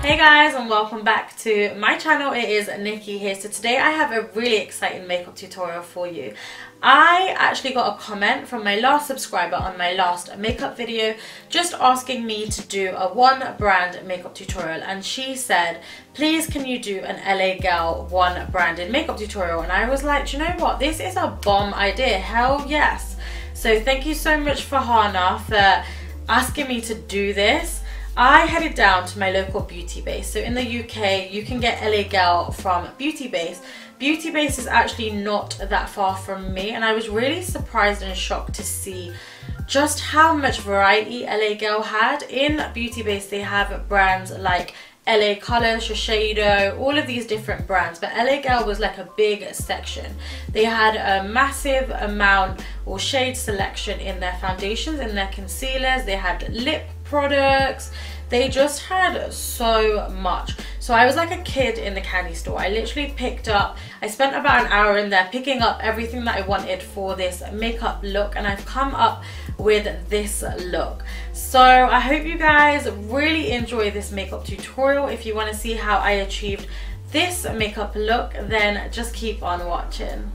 Hey guys, and welcome back to my channel. It is Nikki here. So today I have a really exciting makeup tutorial for you. I actually got a comment from my last subscriber on my last makeup video just asking me to do a one brand makeup tutorial, and she said, please can you do an LA Girl one branded makeup tutorial? And I was like, do you know what, this is a bomb idea, hell yes. So thank you so much for Hannah for asking me to do this. I headed down to my local Beautybase. So in the UK, you can get LA Girl from Beautybase. Beautybase is actually not that far from me, and I was really surprised and shocked to see just how much variety LA Girl had. In Beautybase, they have brands like LA Color, Shiseido, all of these different brands, but LA Girl was like a big section. They had a massive amount or shade selection in their foundations, in their concealers, they had lip products, they just had so much. So I was like a kid in the candy store. I literally I spent about an hour in there picking up everything that I wanted for this makeup look, and I've come up with this look. So I hope you guys really enjoy this makeup tutorial. If you want to see how I achieved this makeup look, then just keep on watching.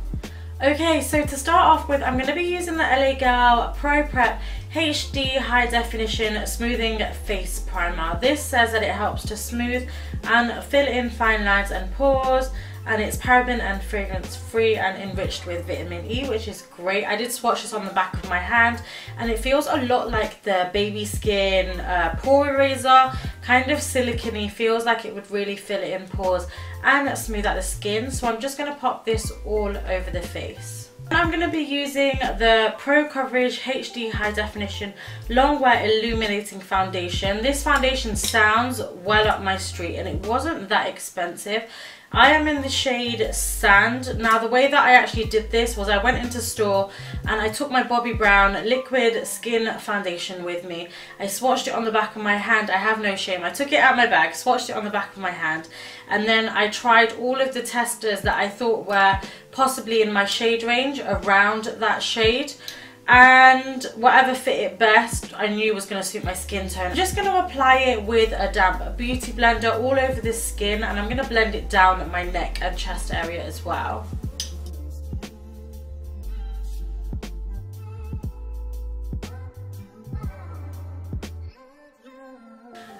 Okay, so to start off with, I'm going to be using the LA Girl Pro Prep HD High Definition Smoothing Face Primer. This says that it helps to smooth and fill in fine lines and pores, and it's paraben and fragrance free and enriched with vitamin E, which is great. I did swatch this on the back of my hand, and it feels a lot like the Baby Skin pore eraser, kind of silicone-y, feels like it would really fill it in pores and smooth out the skin. So I'm just going to pop this all over the face. I'm going to be using the Pro Coverage HD High Definition Long Wear Illuminating Foundation. This foundation sounds well up my street, and it wasn't that expensive. I am in the shade Sand. Now the way that I actually did this was I went into store and I took my Bobbi Brown Liquid Skin Foundation with me. I swatched it on the back of my hand. I have no shame. I took it out of my bag, swatched it on the back of my hand, and then I tried all of the testers that I thought were possibly in my shade range around that shade, and whatever fit it best I knew was going to suit my skin tone. I'm just going to apply it with a damp beauty blender all over the skin, and I'm going to blend it down my neck and chest area as well.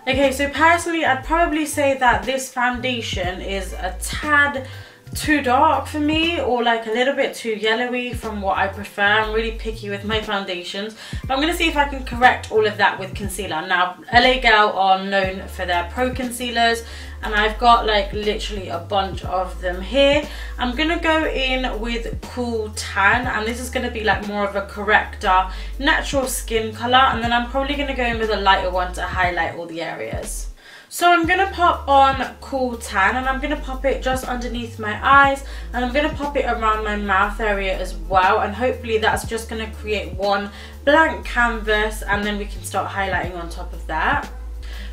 Okay, so personally I'd probably say that this foundation is a tad too dark for me, or like a little bit too yellowy from what I prefer. I'm really picky with my foundations, but I'm going to see if I can correct all of that with concealer. Now LA Girl are known for their pro concealers, and I've got like literally a bunch of them here. I'm going to go in with Cool Tan, and this is going to be like more of a corrector, natural skin colour, and then I'm probably going to go in with a lighter one to highlight all the areas. So I'm going to pop on Cool Tan, and I'm going to pop it just underneath my eyes, and I'm going to pop it around my mouth area as well, and hopefully that's just going to create one blank canvas, and then we can start highlighting on top of that.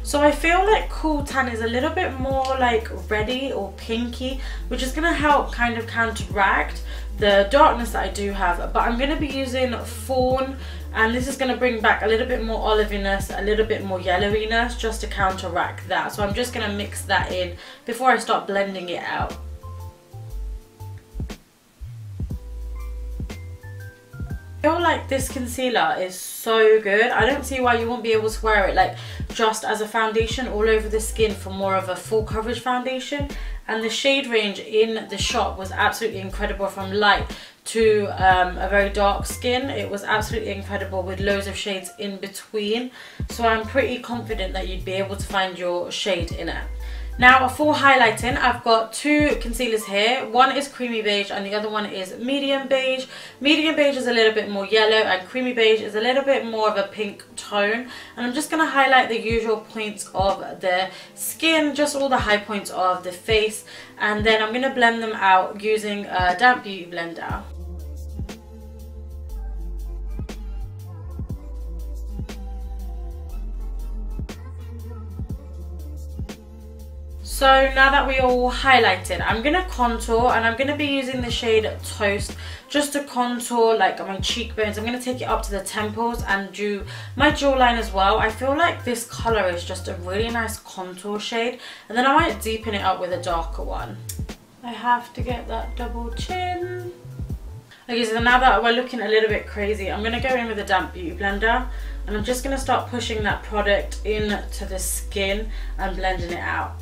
So I feel like Cool Tan is a little bit more like reddy or pinky, which is going to help kind of counteract the darkness that I do have. But I'm going to be using Fawn, and this is going to bring back a little bit more oliviness, a little bit more yellowiness, just to counteract that. So I'm just going to mix that in before I start blending it out. I feel like this concealer is so good. I don't see why you won't be able to wear it like just as a foundation all over the skin for more of a full coverage foundation. And the shade range in the shop was absolutely incredible, from light to a very dark skin. It was absolutely incredible with loads of shades in between. So I'm pretty confident that you'd be able to find your shade in it. Now for highlighting, I've got two concealers here. One is creamy beige and the other one is medium beige. Medium beige is a little bit more yellow and creamy beige is a little bit more of a pink tone. And I'm just going to highlight the usual points of the skin, just all the high points of the face. And then I'm going to blend them out using a damp beauty blender. So now that we all highlighted, I'm going to contour, and I'm going to be using the shade Toast just to contour like my cheekbones. I'm going to take it up to the temples and do my jawline as well. I feel like this colour is just a really nice contour shade, and then I might deepen it up with a darker one. I have to get that double chin. Okay, so now that we're looking a little bit crazy, I'm going to go in with a damp beauty blender, and I'm just going to start pushing that product into the skin and blending it out.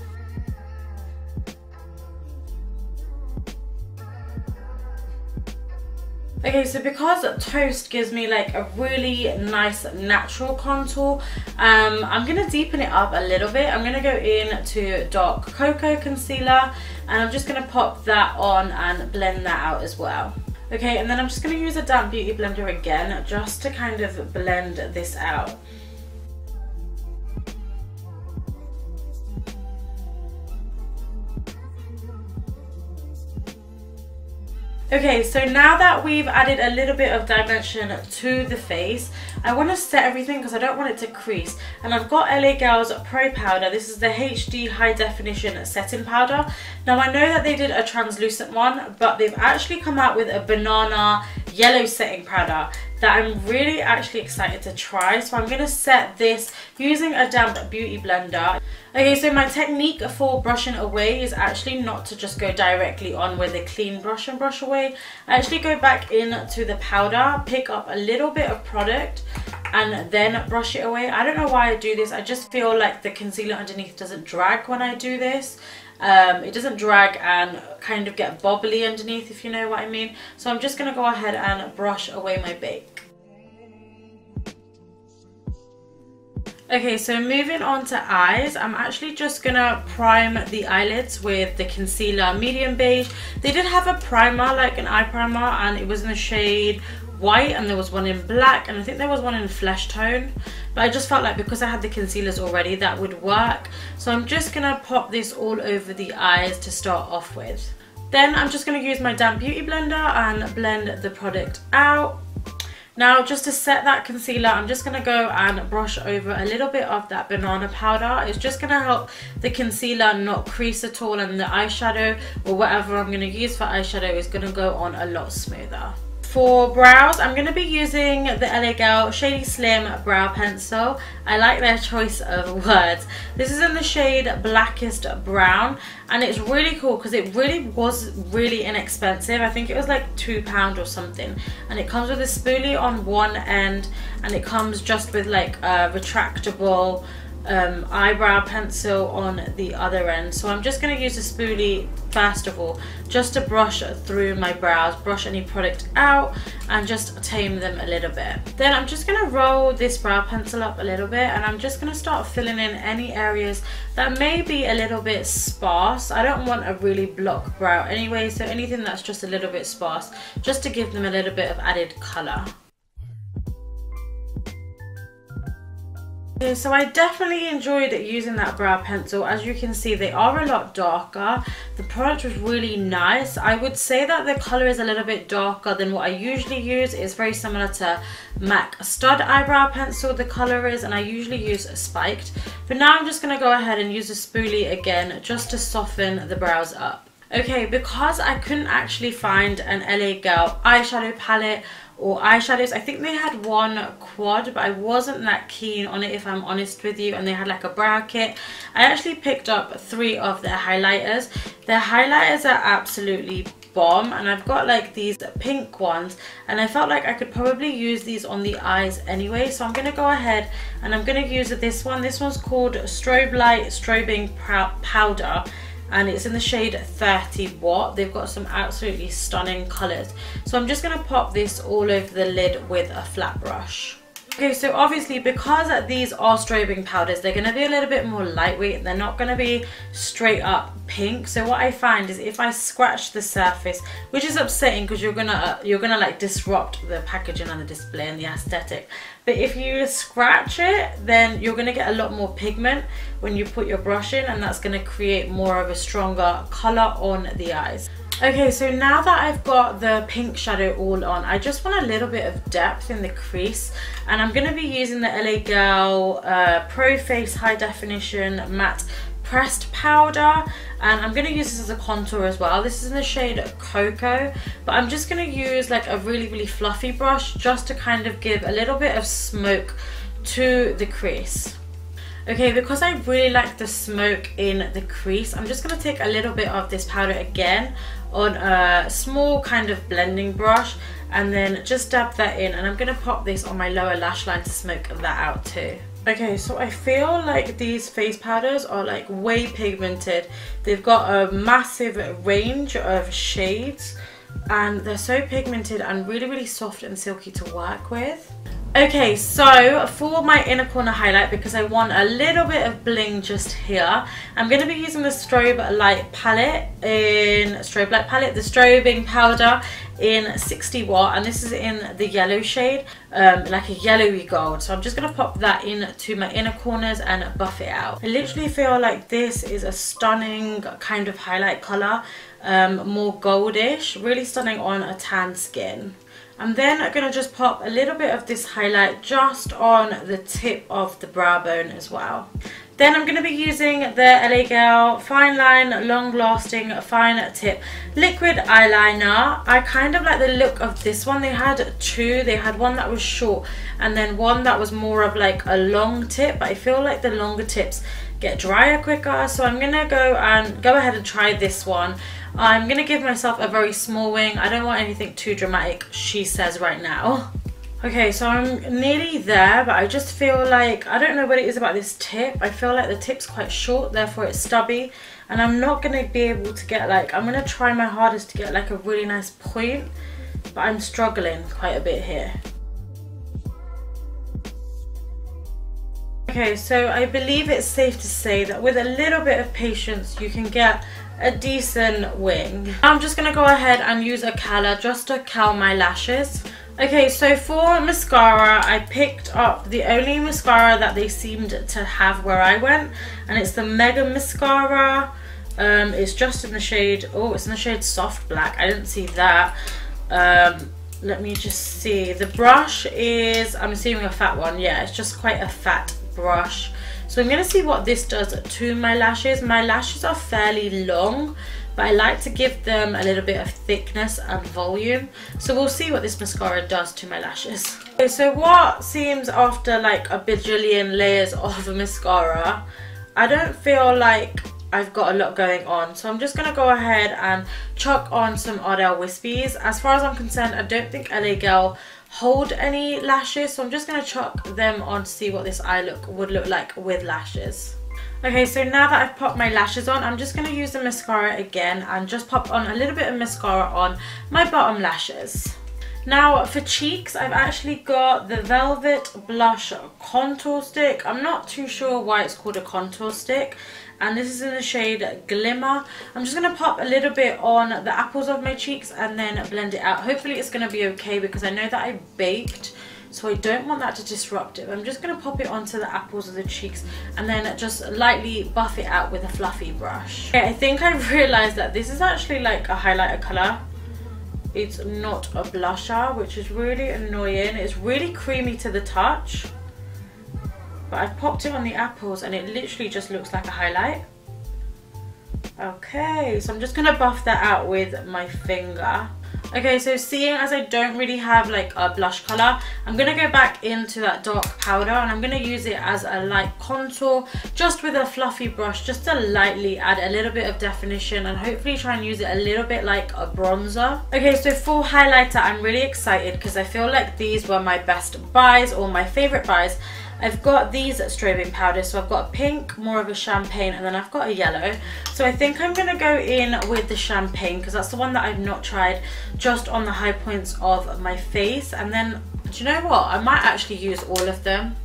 Okay, so because Toast gives me like a really nice natural contour, I'm going to deepen it up a little bit. I'm going to go in to dark cocoa concealer, and I'm just going to pop that on and blend that out as well. Okay, and then I'm just going to use a damp beauty blender again just to kind of blend this out. Okay, so now that we've added a little bit of dimension to the face, I want to set everything because I don't want it to crease. And I've got LA Girl's Pro Powder. This is the HD High Definition Setting Powder. Now I know that they did a translucent one, but they've actually come out with a banana yellow setting powder that I'm really actually excited to try. So I'm going to set this using a damp beauty blender. Okay, so my technique for brushing away is actually not to just go directly on with a clean brush and brush away. I actually go back into the powder, pick up a little bit of product, and then brush it away. I don't know why I do this. I just feel like the concealer underneath doesn't drag when I do this. It doesn't drag and kind of get bobbly underneath, if you know what I mean. So I'm just going to go ahead and brush away my bake. Okay, so moving on to eyes, I'm actually just gonna prime the eyelids with the concealer medium beige. They did have a primer, like an eye primer, and it was in the shade white, and there was one in black, and I think there was one in flesh tone, but I just felt like because I had the concealers already that would work. So I'm just gonna pop this all over the eyes to start off with. Then I'm just gonna use my damp beauty blender and blend the product out. Now, just to set that concealer, I'm just going to go and brush over a little bit of that banana powder. It's just going to help the concealer not crease at all, and the eyeshadow or whatever I'm going to use for eyeshadow is going to go on a lot smoother. For brows, I'm going to be using the LA Girl Shady Slim Brow Pencil. I like their choice of words. This is in the shade Blackest Brown, and it's really cool because it really was really inexpensive. I think it was like £2 or something, and it comes with a spoolie on one end, and it comes just with like a retractable eyebrow pencil on the other end. So I'm just going to use a spoolie first of all just to brush through my brows, brush any product out and just tame them a little bit. Then I'm just going to roll this brow pencil up a little bit, and I'm just going to start filling in any areas that may be a little bit sparse. I don't want a really block brow anyway, so anything that's just a little bit sparse, just to give them a little bit of added colour. Okay, so I definitely enjoyed using that brow pencil. As you can see, they are a lot darker. The product was really nice. I would say that the colour is a little bit darker than what I usually use. It's very similar to MAC Stud Eyebrow Pencil, the colour is, and I usually use Spiked. But now I'm just going to go ahead and use a spoolie again just to soften the brows up. Okay, because I couldn't actually find an LA Girl eyeshadow palette or eyeshadows. I think they had one quad, but I wasn't that keen on it, if I'm honest with you, and they had like a brow kit. I actually picked up 3 of their highlighters. Their highlighters are absolutely bomb, and I've got like these pink ones, and I felt like I could probably use these on the eyes anyway, so I'm going to go ahead and I'm going to use this one. This one's called Strobe Light Strobing Powder, and it's in the shade 30 Watt. They've got some absolutely stunning colours. So I'm just going to pop this all over the lid with a flat brush. Okay, so obviously because these are strobing powders, they're going to be a little bit more lightweight. They're not going to be straight up pink. So what I find is if I scratch the surface, which is upsetting because you're gonna like disrupt the packaging and the display and the aesthetic. But if you scratch it, then you're gonna get a lot more pigment when you put your brush in, and that's gonna create more of a stronger color on the eyes. Okay, so now that I've got the pink shadow all on, I just want a little bit of depth in the crease, and I'm going to be using the LA Girl Pro Face High Definition Matte pressed powder, and I'm going to use this as a contour as well. This is in the shade Cocoa, but I'm just going to use like a really fluffy brush just to kind of give a little bit of smoke to the crease. Okay, because I really like the smoke in the crease, I'm just going to take a little bit of this powder again on a small kind of blending brush and then just dab that in, and I'm going to pop this on my lower lash line to smoke that out too. Okay, so I feel like these face powders are like way pigmented. They've got a massive range of shades and they're so pigmented and really soft and silky to work with. Okay, so for my inner corner highlight, because I want a little bit of bling just here, I'm going to be using the Strobe Light palette the strobing powder in 60 watt, and this is in the yellow shade, like a yellowy gold. So I'm just going to pop that into my inner corners and buff it out. I literally feel like this is a stunning kind of highlight colour, more goldish, really stunning on a tan skin. I'm then going to just pop a little bit of this highlight just on the tip of the brow bone as well. Then I'm going to be using the LA Girl Fine Line Long Lasting Fine Tip Liquid Eyeliner. I kind of like the look of this one. They had two. They had one that was short and then one that was more of like a long tip, but I feel like the longer tips get drier quicker, so I'm going to go ahead and try this one. I'm going to give myself a very small wing. I don't want anything too dramatic, she says right now. Okay, so I'm nearly there, but I just feel like, I don't know what it is about this tip. I feel like the tip's quite short, therefore it's stubby. And I'm not going to be able to get like, I'm going to try my hardest to get like a really nice point, but I'm struggling quite a bit here. Okay, so I believe it's safe to say that with a little bit of patience, you can get a decent wing. I'm just going to go ahead and use a curler just to curl my lashes. Okay, so for mascara, I picked up the only mascara that they seemed to have where I went, and it's the Mega Mascara. It's just in the shade, oh, it's in the shade Soft Black. I didn't see that. Let me just see. The brush is, I'm assuming a fat one. Yeah, it's just quite a fat brush. So I'm going to see what this does to my lashes. My lashes are fairly long, but I like to give them a little bit of thickness and volume. So we'll see what this mascara does to my lashes. Okay, so what seems after like a bajillion layers of mascara, I don't feel like I've got a lot going on. So I'm just going to go ahead and chuck on some Ardell Wispies. As far as I'm concerned, I don't think LA Girl hold any lashes, so I'm just going to chuck them on to see what this eye look would look like with lashes. Okay, so now that I've popped my lashes on, I'm just going to use the mascara again and just pop on a little bit of mascara on my bottom lashes. Now for cheeks, I've actually got the Velvet Blush Contour Stick. I'm not too sure why it's called a contour stick, and this is in the shade Glimmer. I'm just going to pop a little bit on the apples of my cheeks and then blend it out. Hopefully it's going to be okay, because I know that I baked, so I don't want that to disrupt it. I'm just going to pop it onto the apples of the cheeks and then just lightly buff it out with a fluffy brush. Okay, I think I've realised that this is actually like a highlighter colour. It's not a blusher, which is really annoying. It's really creamy to the touch, but I've popped it on the apples and it literally just looks like a highlight. Okay, so I'm just going to buff that out with my finger. Okay, so seeing as I don't really have like a blush colour, I'm going to go back into that dark powder and I'm going to use it as a light contour, just with a fluffy brush, just to lightly add a little bit of definition and hopefully try and use it a little bit like a bronzer. Okay, so for highlighter, I'm really excited because I feel like these were my best buys, or my favourite buys. I've got these strobing powders, so I've got a pink, more of a champagne, and then I've got a yellow. So I think I'm going to go in with the champagne because that's the one that I've not tried, just on the high points of my face. And then, do you know what? I might actually use all of them.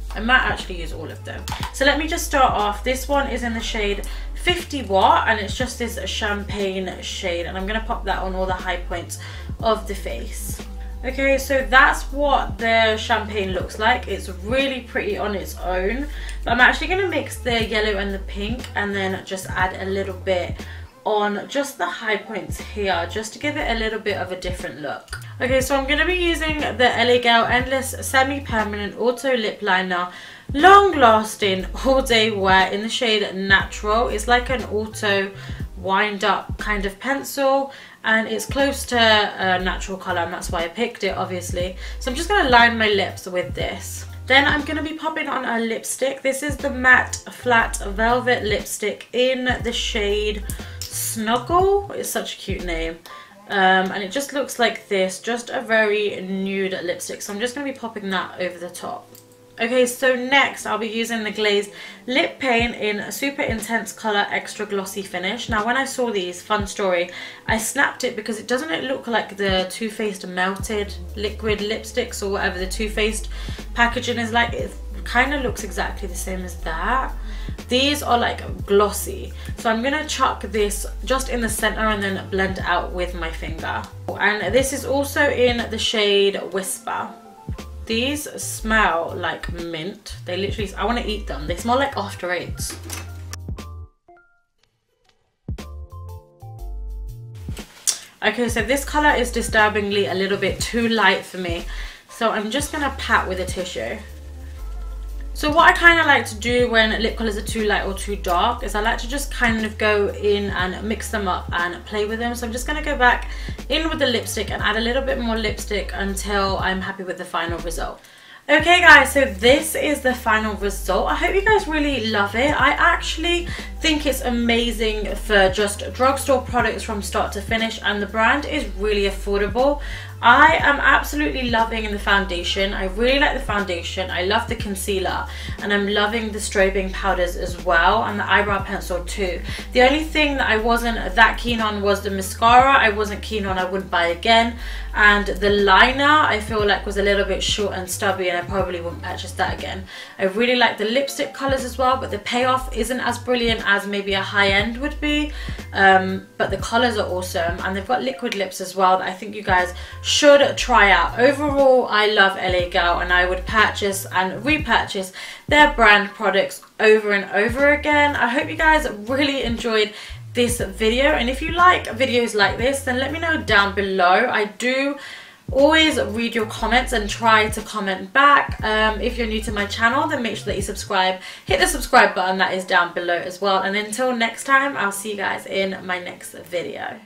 So let me just start off. This one is in the shade 50 Watt and it's just this champagne shade, and I'm going to pop that on all the high points of the face. Okay, so that's what the champagne looks like. It's really pretty on its own, but I'm actually going to mix the yellow and the pink and then just add a little bit on just the high points here, just to give it a little bit of a different look. Okay, so I'm going to be using the LA Girl Endless Semi-Permanent Auto Lip Liner long lasting all day wear in the shade Natural. It's like an auto wind up kind of pencil, and it's close to a natural colour, and that's why I picked it, obviously. So I'm just going to line my lips with this. Then I'm going to be popping on a lipstick. This is the Matte Flat Velvet lipstick in the shade Snuggle. It's such a cute name. And it just looks like this, just a very nude lipstick. So I'm just going to be popping that over the top. Okay, so next I'll be using the Glazed lip paint in a super intense colour, extra glossy finish. Now when I saw these, fun story, I snapped it because it doesn't look like the Too Faced melted liquid lipsticks or whatever the Too Faced packaging is like. It kind of looks exactly the same as that. These are like glossy, so I'm gonna chuck this just in the center and then blend out with my finger. And this is also in the shade Whisper. These smell like mint. They literally, I want to eat them. They smell like After Eights. Okay, so this color is disturbingly a little bit too light for me, so I'm just gonna pat with a tissue. So what I kind of like to do when lip colors are too light or too dark is I like to just kind of go in and mix them up and play with them. So I'm just going to go back in with the lipstick and add a little bit more lipstick until I'm happy with the final result. Okay guys, so this is the final result. I hope you guys really love it. I actually think it's amazing for just drugstore products from start to finish, and the brand is really affordable. I am absolutely loving the foundation. I really like the foundation. I love the concealer, and I'm loving the strobing powders as well, and the eyebrow pencil too. The only thing that I wasn't that keen on was the mascara. I wasn't keen on, I wouldn't buy again. And the liner I feel like was a little bit short and stubby, and I probably wouldn't purchase that again. I really like the lipstick colors as well, but the payoff isn't as brilliant as maybe a high-end would be. But the colors are awesome, and they've got liquid lips as well that I think you guys should try out. Overall, I love LA Girl, and I would purchase and repurchase their brand products over and over again. I hope you guys really enjoyed this video, and if you like videos like this, then let me know down below. I do always read your comments and try to comment back. If you're new to my channel, then make sure that you subscribe. Hit the subscribe button that is down below as well, and until next time, I'll see you guys in my next video.